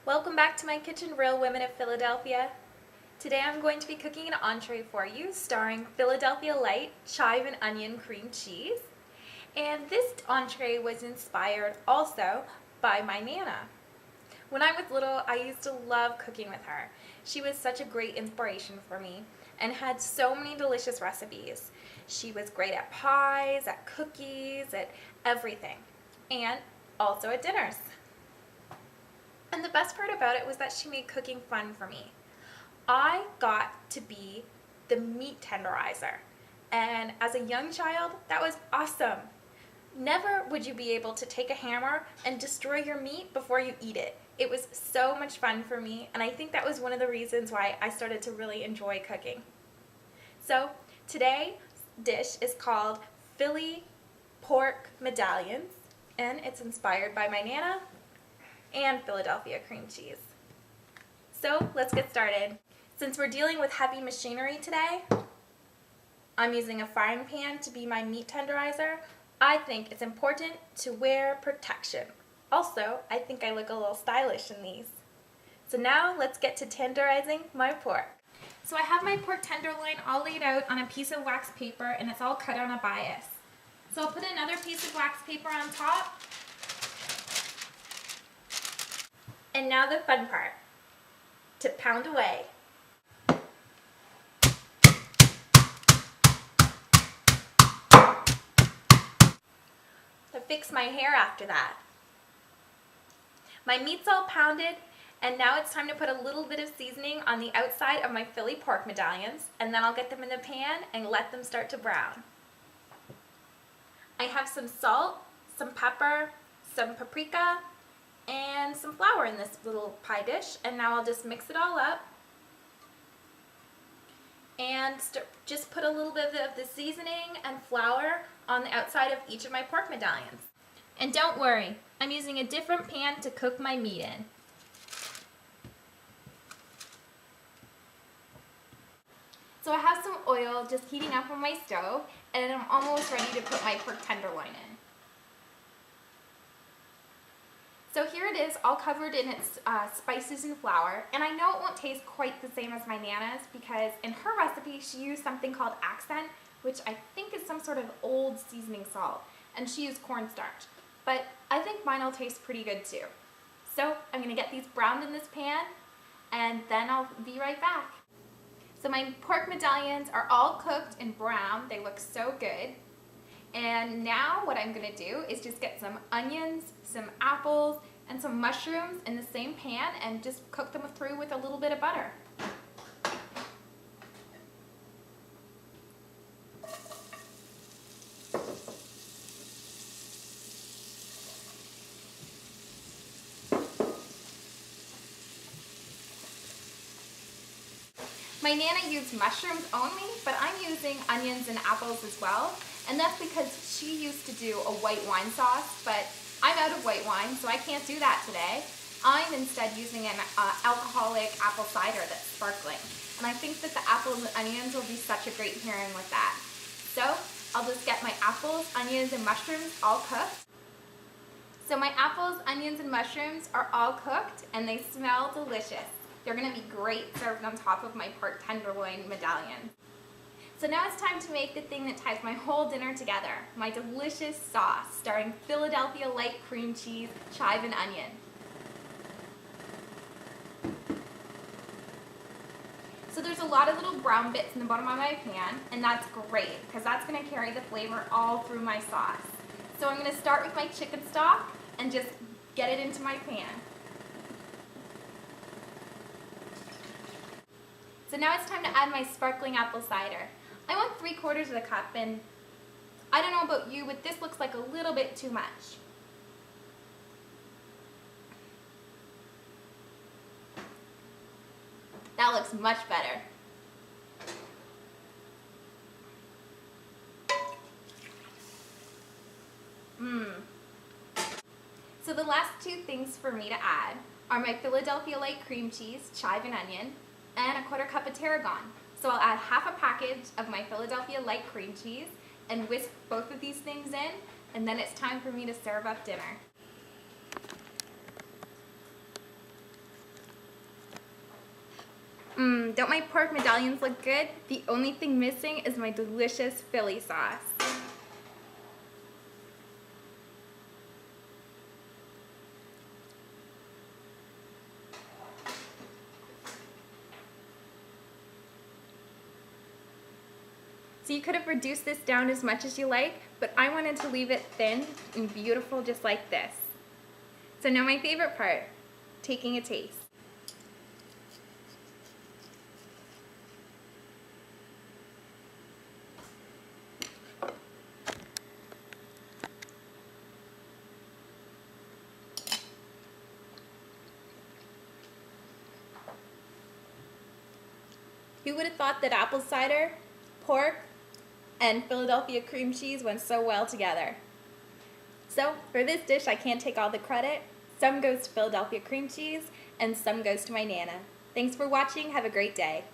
Welcome back to my kitchen, Real Women of Philadelphia. Today I'm going to be cooking an entree for you starring Philadelphia Light chive and onion cream cheese. And this entree was inspired also by my Nana. When I was little, I used to love cooking with her. She was such a great inspiration for me and had so many delicious recipes. She was great at pies, at cookies, at everything, and also at dinners. And the best part about it was that she made cooking fun for me. I got to be the meat tenderizer, and as a young child, that was awesome. Never would you be able to take a hammer and destroy your meat before you eat it. It was so much fun for me, and I think that was one of the reasons why I started to really enjoy cooking. So today's dish is called Philly pork medallions, and it's inspired by my Nana and Philadelphia cream cheese. So let's get started. Since we're dealing with heavy machinery today, I'm using a frying pan to be my meat tenderizer. I think it's important to wear protection. Also, I think I look a little stylish in these. So now let's get to tenderizing my pork. So I have my pork tenderloin all laid out on a piece of wax paper, and it's all cut on a bias. So I'll put another piece of wax paper on top. And now the fun part, to pound away. To fix my hair after that. My meat's all pounded, and now it's time to put a little bit of seasoning on the outside of my Philly pork medallions, and then I'll get them in the pan and let them start to brown. I have some salt, some pepper, some paprika, and some flour in this little pie dish, and now I'll just mix it all up and just put a little bit of the seasoning and flour on the outside of each of my pork medallions. And don't worry, I'm using a different pan to cook my meat in. So I have some oil just heating up on my stove, and I'm almost ready to put my pork tenderloin in. So here it is, all covered in its spices and flour, and I know it won't taste quite the same as my Nana's because in her recipe she used something called accent, which I think is some sort of old seasoning salt, and she used cornstarch. But I think mine will taste pretty good too. So I'm going to get these browned in this pan, and then I'll be right back. So my pork medallions are all cooked and brown. They look so good. And now what I'm going to do is just get some onions, some apples, and some mushrooms in the same pan and just cook them through with a little bit of butter. My Nana used mushrooms only, but I'm using onions and apples as well. And that's because she used to do a white wine sauce, but I'm out of white wine, so I can't do that today. I'm instead using an alcoholic apple cider that's sparkling. And I think that the apples and onions will be such a great pairing with that. So I'll just get my apples, onions, and mushrooms all cooked. So my apples, onions, and mushrooms are all cooked, and they smell delicious. They're going to be great served on top of my pork tenderloin medallion. So now it's time to make the thing that ties my whole dinner together, my delicious sauce starring Philadelphia Light cream cheese, chive, and onion. So there's a lot of little brown bits in the bottom of my pan, and that's great because that's going to carry the flavor all through my sauce. So I'm going to start with my chicken stock and just get it into my pan. So now it's time to add my sparkling apple cider. I want 3/4 of the cup, and I don't know about you, but this looks like a little bit too much. That looks much better. So the last two things for me to add are my Philadelphia Light cream cheese, chive and onion, and a 1/4 cup of tarragon. So I'll add half a package of my Philadelphia Light cream cheese and whisk both of these things in, and then it's time for me to serve up dinner. Don't my pork medallions look good? The only thing missing is my delicious Philly sauce. So you could have reduced this down as much as you like, but I wanted to leave it thin and beautiful just like this. So now my favorite part, taking a taste. Who would have thought that apple cider, pork, and Philadelphia cream cheese went so well together? So for this dish, I can't take all the credit. Some goes to Philadelphia cream cheese, and some goes to my Nana. Thanks for watching. Have a great day.